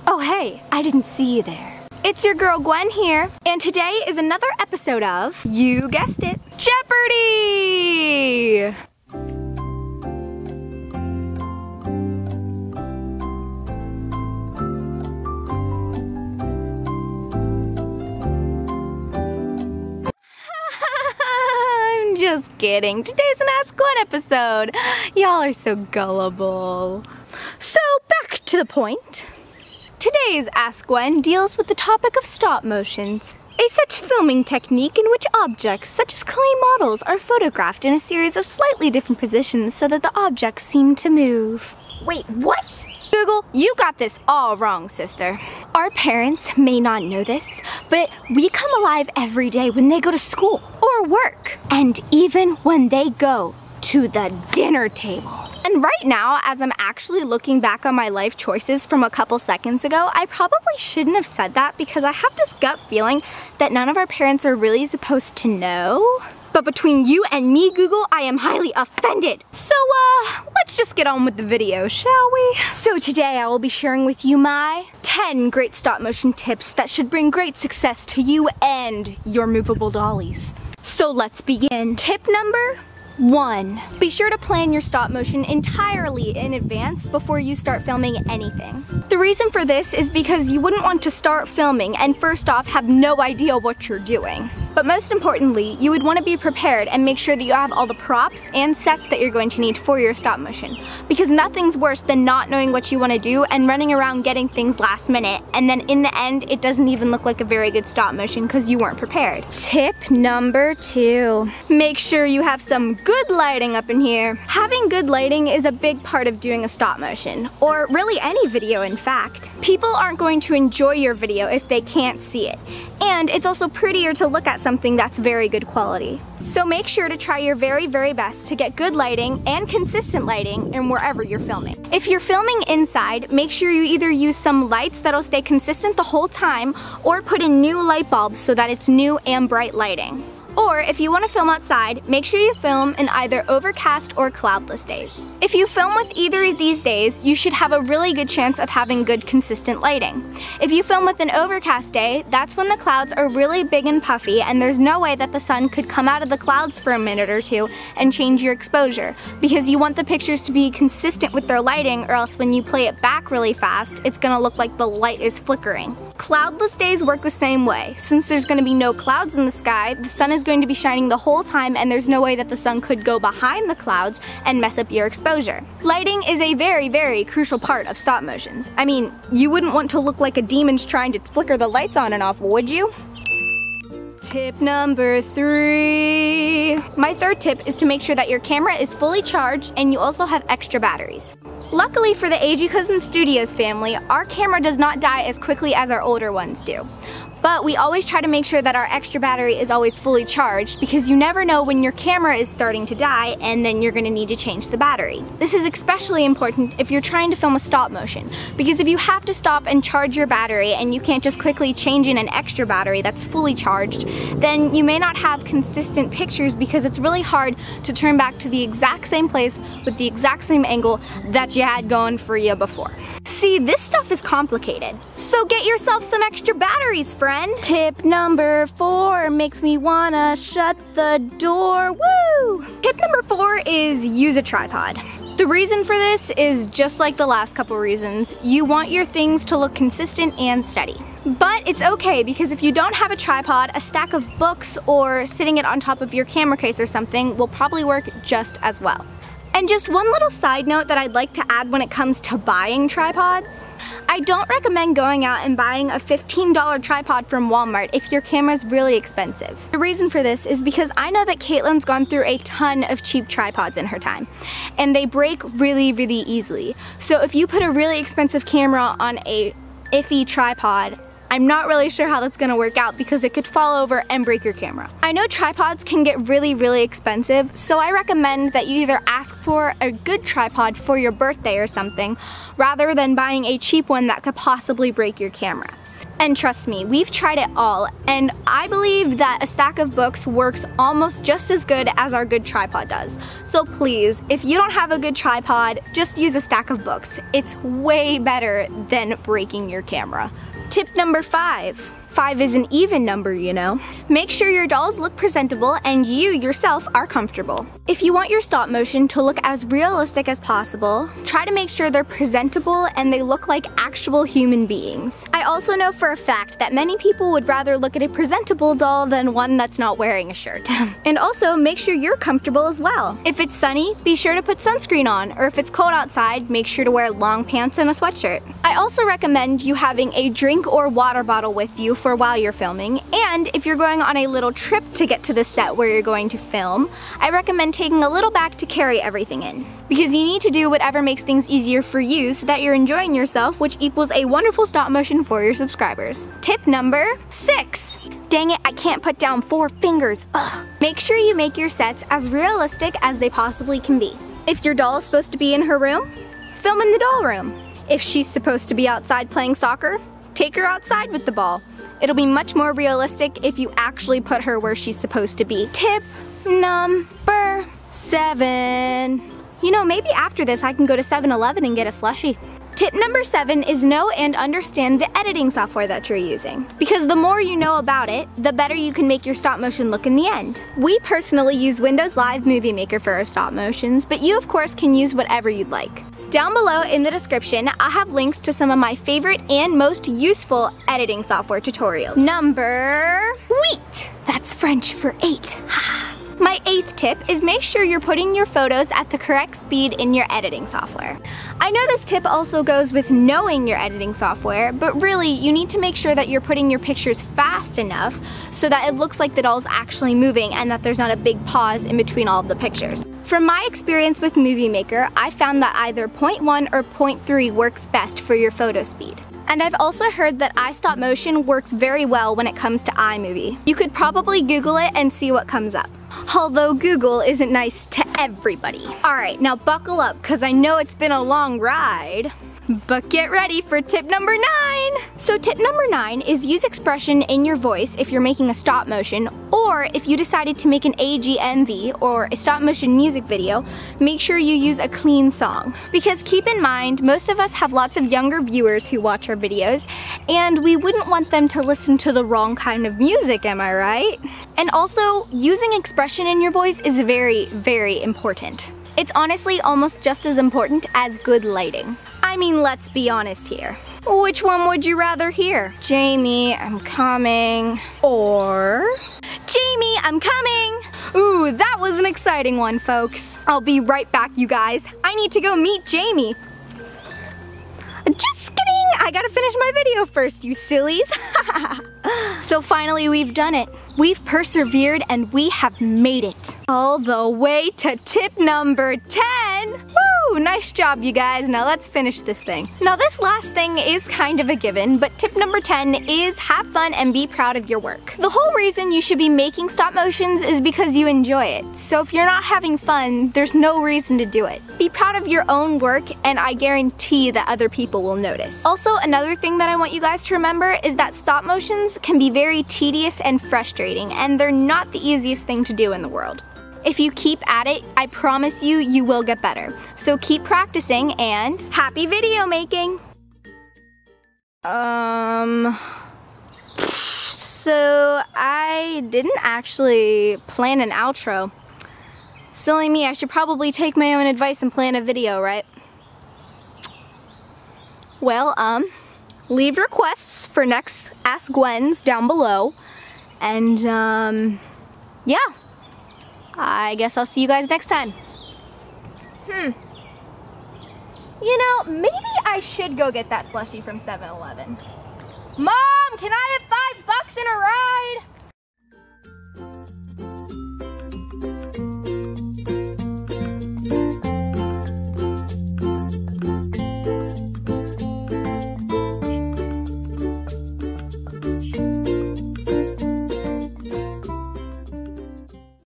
Oh hey, I didn't see you there. It's your girl Gwen here, and today is another episode of, you guessed it, Jeopardy! I'm just kidding. Today's an Ask Gwen episode. Y'all are so gullible. So back to the point. Today's Ask Gwen deals with the topic of stop motions, a such filming technique in which objects such as clay models are photographed in a series of slightly different positions so that the objects seem to move. Wait, what? Google, you got this all wrong, sister. Our parents may not know this, but we come alive every day when they go to school or work, and even when they go to the dinner table. And right now, as I'm actually looking back on my life choices from a couple seconds ago, I probably shouldn't have said that because I have this gut feeling that none of our parents are really supposed to know. But between you and me, Google, I am highly offended. So, let's just get on with the video, shall we? So today I will be sharing with you my 10 great stop motion tips that should bring great success to you and your movable dollies. So let's begin. Tip number 1. Be sure to plan your stop motion entirely in advance before you start filming anything. The reason for this is because you wouldn't want to start filming and first off have no idea what you're doing. But most importantly, you would want to be prepared and make sure that you have all the props and sets that you're going to need for your stop motion. Because nothing's worse than not knowing what you want to do and running around getting things last minute, and then in the end it doesn't even look like a very good stop motion because you weren't prepared. Tip number 2. Make sure you have some good lighting up in here. Having good lighting is a big part of doing a stop motion, or really any video in fact. People aren't going to enjoy your video if they can't see it. And it's also prettier to look at something that's very good quality. So make sure to try your very, very best to get good lighting and consistent lighting in wherever you're filming. If you're filming inside, make sure you either use some lights that'll stay consistent the whole time or put in new light bulbs so that it's new and bright lighting. Or if you want to film outside, make sure you film in either overcast or cloudless days. If you film with either of these days, you should have a really good chance of having good consistent lighting. If you film with an overcast day, that's when the clouds are really big and puffy and there's no way that the sun could come out of the clouds for a minute or two and change your exposure, because you want the pictures to be consistent with their lighting, or else when you play it back really fast, it's gonna look like the light is flickering. Cloudless days work the same way. Since there's gonna be no clouds in the sky, the sun is going to be shining the whole time and there's no way that the sun could go behind the clouds and mess up your exposure. Lighting is a very, very crucial part of stop motions. I mean, you wouldn't want to look like a demon's trying to flicker the lights on and off, would you? Tip number 3. My third tip is to make sure that your camera is fully charged and you also have extra batteries. Luckily for the AGCousinsStudios family, our camera does not die as quickly as our older ones do. But we always try to make sure that our extra battery is always fully charged, because you never know when your camera is starting to die and then you're going to need to change the battery. This is especially important if you're trying to film a stop motion, because if you have to stop and charge your battery and you can't just quickly change in an extra battery that's fully charged, then you may not have consistent pictures because it's really hard to turn back to the exact same place with the exact same angle that you had going for you before. See, this stuff is complicated. So get yourself some extra batteries, friend. Tip number 4 makes me wanna shut the door, woo! Tip number 4 is use a tripod. The reason for this is just like the last couple reasons. You want your things to look consistent and steady. But it's okay, because if you don't have a tripod, a stack of books or sitting it on top of your camera case or something will probably work just as well. And just one little side note that I'd like to add when it comes to buying tripods. I don't recommend going out and buying a $15 tripod from Walmart if your camera's really expensive. The reason for this is because I know that Caitlin's gone through a ton of cheap tripods in her time, and they break really, really easily. So if you put a really expensive camera on a iffy tripod, I'm not really sure how that's gonna work out because it could fall over and break your camera. I know tripods can get really, really expensive, so I recommend that you either ask for a good tripod for your birthday or something, rather than buying a cheap one that could possibly break your camera. And trust me, we've tried it all, and I believe that a stack of books works almost just as good as our good tripod does. So please, if you don't have a good tripod, just use a stack of books. It's way better than breaking your camera. Tip number 5. 5 is an even number, you know. Make sure your dolls look presentable and you yourself are comfortable. If you want your stop motion to look as realistic as possible, try to make sure they're presentable and they look like actual human beings. I also know for a fact that many people would rather look at a presentable doll than one that's not wearing a shirt. And also, make sure you're comfortable as well. If it's sunny, be sure to put sunscreen on, or if it's cold outside, make sure to wear long pants and a sweatshirt. I also recommend you having a drink or water bottle with you for while you're filming, and if you're going on a little trip to get to the set where you're going to film, I recommend taking a little bag to carry everything in. Because you need to do whatever makes things easier for you so that you're enjoying yourself, which equals a wonderful stop motion for your subscribers. Tip number 6. Dang it, I can't put down 4 fingers. Ugh. Make sure you make your sets as realistic as they possibly can be. If your doll is supposed to be in her room, film in the doll room. If she's supposed to be outside playing soccer, take her outside with the ball. It'll be much more realistic if you actually put her where she's supposed to be. Tip number 7. You know, maybe after this I can go to 7-Eleven and get a slushie. Tip number 7 is know and understand the editing software that you're using. Because the more you know about it, the better you can make your stop motion look in the end. We personally use Windows Live Movie Maker for our stop motions, but you of course can use whatever you'd like. Down below in the description, I'll have links to some of my favorite and most useful editing software tutorials. Number 8. That's French for 8. My 8th tip is make sure you're putting your photos at the correct speed in your editing software. I know this tip also goes with knowing your editing software, but really you need to make sure that you're putting your pictures fast enough so that it looks like the doll's actually moving and that there's not a big pause in between all of the pictures. From my experience with Movie Maker, I found that either 0.1 or 0.3 works best for your photo speed. And I've also heard that iStopmotion works very well when it comes to iMovie. You could probably Google it and see what comes up. Although Google isn't nice to everybody. Alright, now buckle up, because I know it's been a long ride. But get ready for tip number 9! So tip number 9 is use expression in your voice if you're making a stop motion, or if you decided to make an AGMV or a stop motion music video, make sure you use a clean song. Because keep in mind, most of us have lots of younger viewers who watch our videos, and we wouldn't want them to listen to the wrong kind of music, am I right? And also, using expression in your voice is very, very important. It's honestly almost just as important as good lighting. I mean, let's be honest here. Which one would you rather hear? Jamie, I'm coming. Or, Jamie, I'm coming. Ooh, that was an exciting one, folks. I'll be right back, you guys. I need to go meet Jamie. Just kidding, I gotta finish my video first, you sillies. So finally, we've done it. We've persevered and we have made it. All the way to tip number 10. Woo, nice job, you guys. Now let's finish this thing. Now this last thing is kind of a given, but tip number 10 is have fun and be proud of your work. The whole reason you should be making stop motions is because you enjoy it. So if you're not having fun, there's no reason to do it. Be proud of your own work, and I guarantee that other people will notice. Also, another thing that I want you guys to remember is that stop motions can be very tedious and frustrating, and they're not the easiest thing to do in the world. If you keep at it, I promise you, you will get better. So keep practicing and happy video making! So I didn't actually plan an outro. Silly me, I should probably take my own advice and plan a video, right? Well, leave requests for next Ask Gwens down below. And, yeah. I guess I'll see you guys next time. You know, maybe I should go get that slushie from 7-Eleven. Mom, can I have